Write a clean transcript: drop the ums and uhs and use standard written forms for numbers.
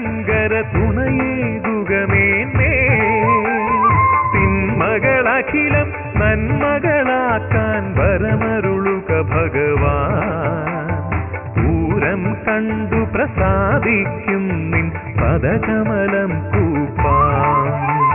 ശങ്കര തുണയേകുകമേന്മേ തിന്മകളഖിലം നന്മകളാക്കാൻ വരമരുളുക ഭഗവാൻ പൂരം കണ്ടു പ്രസാദിക്കും നിൻ പദകമലം കൂപ്പാൻ